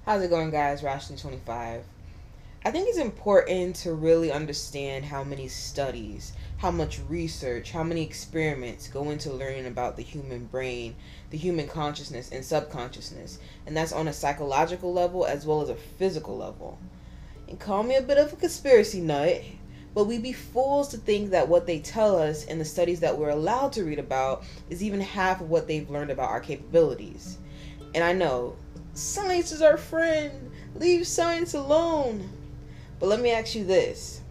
How's it going, guys? Rashley25. I think it's important to really understand how many studies, how much research, how many experiments go into learning about the human brain, the human consciousness, and subconsciousness. And that's on a psychological level as well as a physical level. And call me a bit of a conspiracy nut, but we'd be fools to think that what they tell us in the studies that we're allowed to read about is even half of what they've learned about our capabilities. And I know, science is our friend. Leave science alone. But let me ask you this.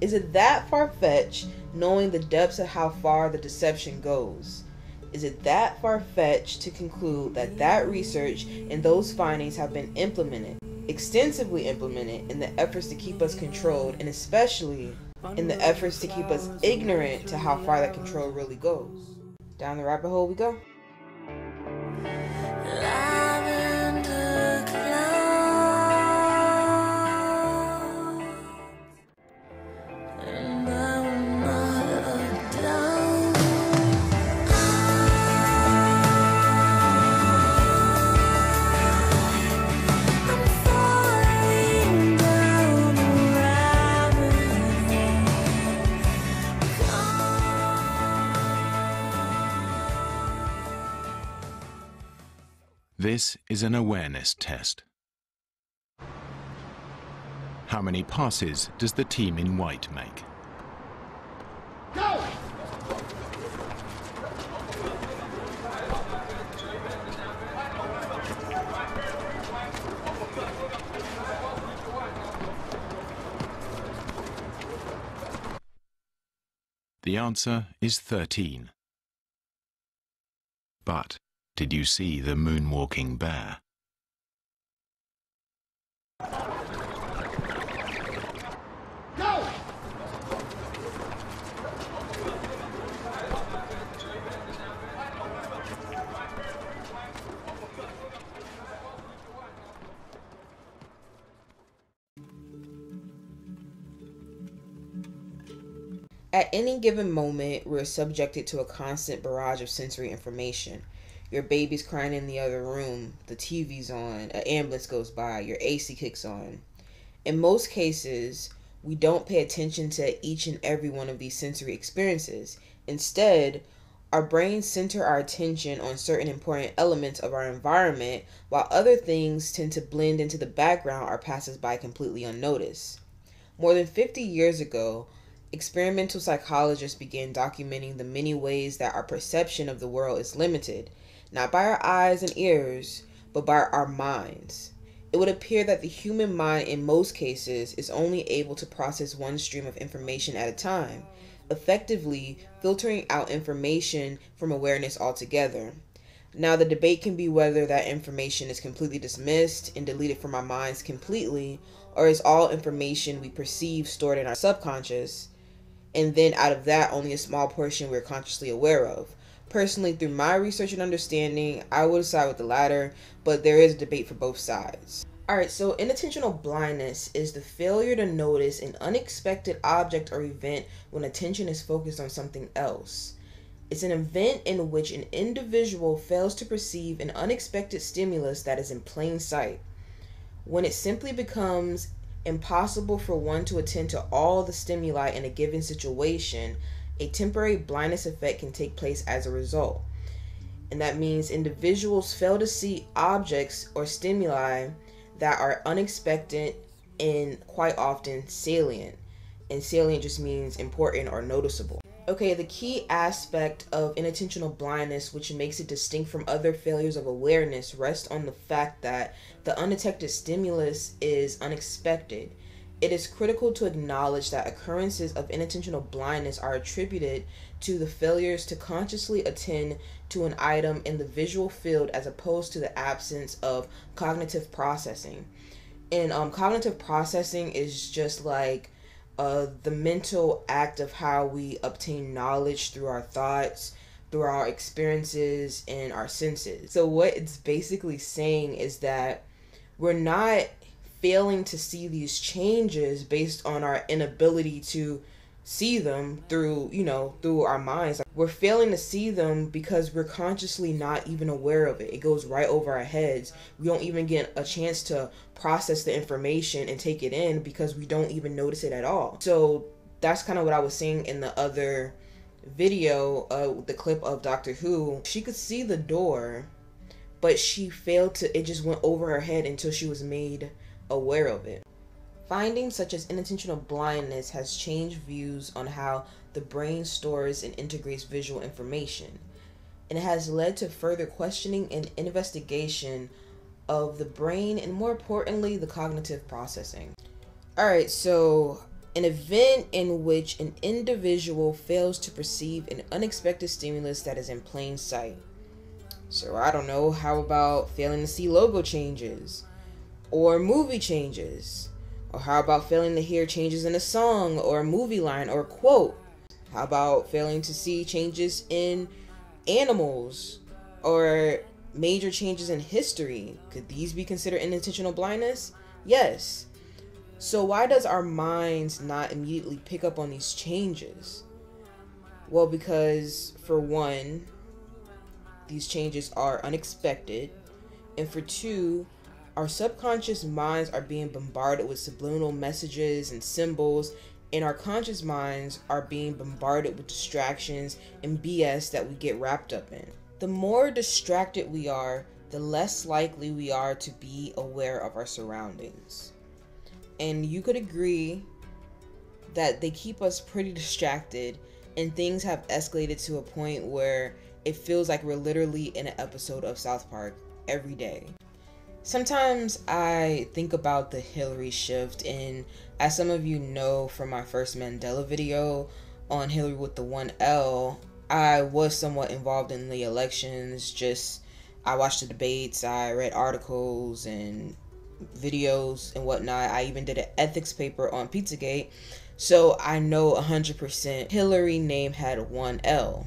Is it that far-fetched knowing the depths of how far the deception goes? Is it that far-fetched to conclude that that research and those findings have been implemented, extensively implemented, in the efforts to keep us controlled, and especially in the efforts to keep us ignorant to how far that control really goes? Down the rabbit hole we go. This is an awareness test. How many passes does the team in white make? Go! The answer is 13. But did you see the moonwalking bear? Go! At any given moment, we're subjected to a constant barrage of sensory information. Your baby's crying in the other room, the TV's on, an ambulance goes by, your AC kicks on. In most cases, we don't pay attention to each and every one of these sensory experiences. Instead, our brains center our attention on certain important elements of our environment, while other things tend to blend into the background or passes by completely unnoticed. More than 50 years ago, experimental psychologists began documenting the many ways that our perception of the world is limited, not by our eyes and ears, but by our minds. It would appear that the human mind in most cases is only able to process one stream of information at a time, effectively filtering out information from awareness altogether. Now, the debate can be whether that information is completely dismissed and deleted from our minds completely, or is all information we perceive stored in our subconscious, and then out of that, only a small portion we're consciously aware of. Personally, through my research and understanding, I would side with the latter, but there is a debate for both sides. Alright, so inattentional blindness is the failure to notice an unexpected object or event when attention is focused on something else. It's an event in which an individual fails to perceive an unexpected stimulus that is in plain sight. When it simply becomes impossible for one to attend to all the stimuli in a given situation, a temporary blindness effect can take place as a result. And that means individuals fail to see objects or stimuli that are unexpected and quite often salient. And salient just means important or noticeable. Okay, the key aspect of inattentional blindness, which makes it distinct from other failures of awareness, rests on the fact that the undetected stimulus is unexpected. It is critical to acknowledge that occurrences of inattentional blindness are attributed to the failures to consciously attend to an item in the visual field as opposed to the absence of cognitive processing. And cognitive processing is just like the mental act of how we obtain knowledge through our thoughts, through our experiences, and our senses. So what it's basically saying is that we're not failing to see these changes based on our inability to see them through, through our minds. We're failing to see them because we're consciously not even aware of it. It goes right over our heads. We don't even get a chance to process the information and take it in because we don't even notice it at all. So that's kind of what I was saying in the other video, the clip of Doctor Who. She could see the door, but she failed to, it just went over her head until she was made aware of it. Findings such as inattentional blindness has changed views on how the brain stores and integrates visual information, and it has led to further questioning and investigation of the brain and, more importantly, the cognitive processing. Alright, so an event in which an individual fails to perceive an unexpected stimulus that is in plain sight. So I don't know, how about failing to see logo changes or movie changes? Or how about failing to hear changes in a song or a movie line or a quote? How about failing to see changes in animals or major changes in history? Could these be considered inattentional blindness? Yes. So why does our minds not immediately pick up on these changes? Well, because for one, these changes are unexpected, and for two, our subconscious minds are being bombarded with subliminal messages and symbols, and our conscious minds are being bombarded with distractions and BS that we get wrapped up in. The more distracted we are, the less likely we are to be aware of our surroundings. And you could agree that they keep us pretty distracted, and things have escalated to a point where it feels like we're literally in an episode of South Park every day. Sometimes I think about the Hillary shift, and as some of you know from my first Mandela video on Hillary with the 1L, I was somewhat involved in the elections. I watched the debates, I read articles and videos and whatnot. I even did an ethics paper on Pizzagate, so I know 100% Hillary name had 1L.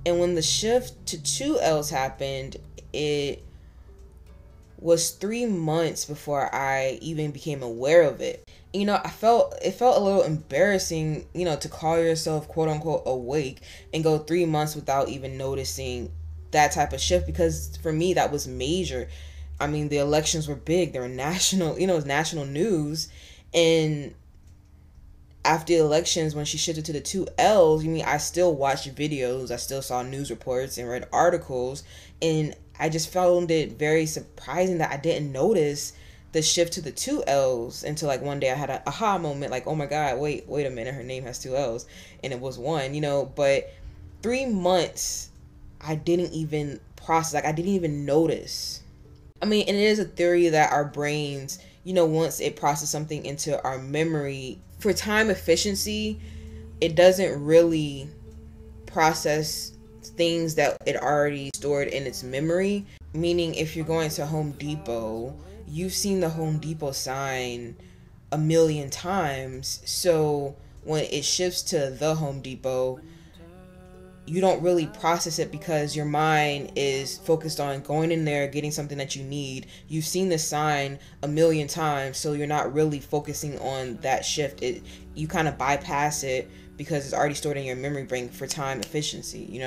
And when the shift to 2Ls happened, it was 3 months before I even became aware of it. It felt a little embarrassing, to call yourself quote unquote awake and go 3 months without even noticing that type of shift, because for me that was major. I mean, the elections were big. They were national, it was national news. And after the elections, when she shifted to the 2Ls, I still watched videos. I still saw news reports and read articles. And I just found it very surprising that I didn't notice the shift to the 2Ls until one day I had an aha moment, oh my God, wait a minute, her name has 2Ls. And it was one, but 3 months, I didn't even process, I didn't even notice. And it is a theory that our brains, once it processes something into our memory, for time efficiency, it doesn't really process things that it already stored in its memory. Meaning, if you're going to Home Depot, you've seen the Home Depot sign a million times. So when it shifts to the Home Depot, you don't really process it because your mind is focused on going in there, getting something that you need. You've seen the sign a million times, so you're not really focusing on that shift. You kind of bypass it because it's already stored in your memory bank for time efficiency,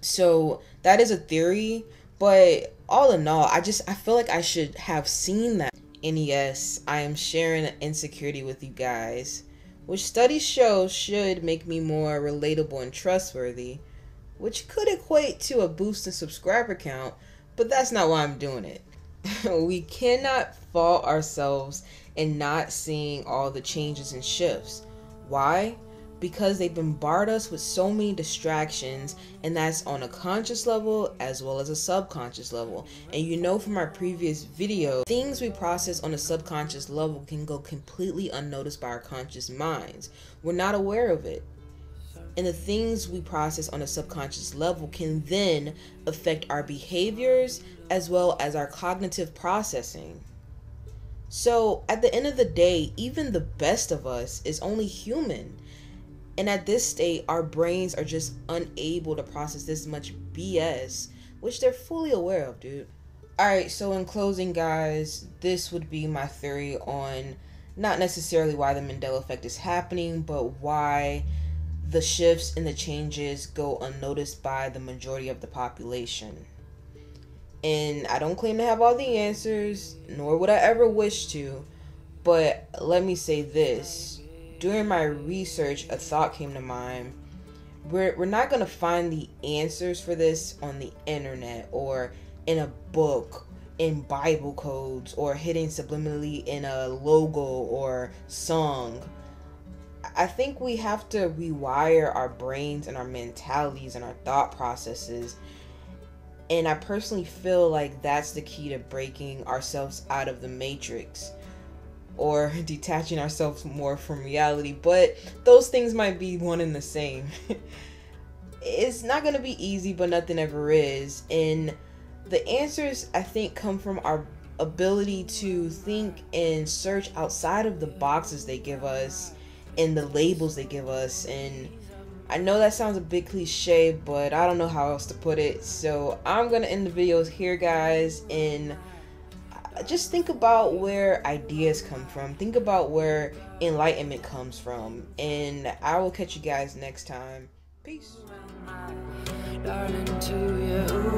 So that is a theory, but all in all, I feel like I should have seen that. And yes, I am sharing an insecurity with you guys, which studies show should make me more relatable and trustworthy, which could equate to a boost in subscriber count, but that's not why I'm doing it. We cannot fault ourselves in not seeing all the changes and shifts. Why? Because they bombard us with so many distractions, and that's on a conscious level as well as a subconscious level. And from our previous video, things we process on a subconscious level can go completely unnoticed by our conscious minds. We're not aware of it. And the things we process on a subconscious level can then affect our behaviors as well as our cognitive processing. So at the end of the day, even the best of us is only human. And at this state, our brains are just unable to process this much BS, which they're fully aware of, dude. Alright, so in closing, guys, this would be my theory on not necessarily why the Mandela effect is happening, but why the shifts and the changes go unnoticed by the majority of the population. And I don't claim to have all the answers, nor would I ever wish to, but let me say this. During my research, a thought came to mind. We're not going to find the answers for this on the internet or in a book, in Bible codes, or hidden subliminally in a logo or song. I think we have to rewire our brains and our mentalities and our thought processes. And I personally feel like that's the key to breaking ourselves out of the matrix, or detaching ourselves more from reality. But those things might be one and the same. It's not going to be easy, but nothing ever is. And the answers, I think, come from our ability to think and search outside of the boxes they give us and the labels they give us. And I know that sounds a bit cliche, but I don't know how else to put it. So I'm going to end the videos here, guys, and just think about where ideas come from. Think about where enlightenment comes from. And I will catch you guys next time. Peace. Darling, to you.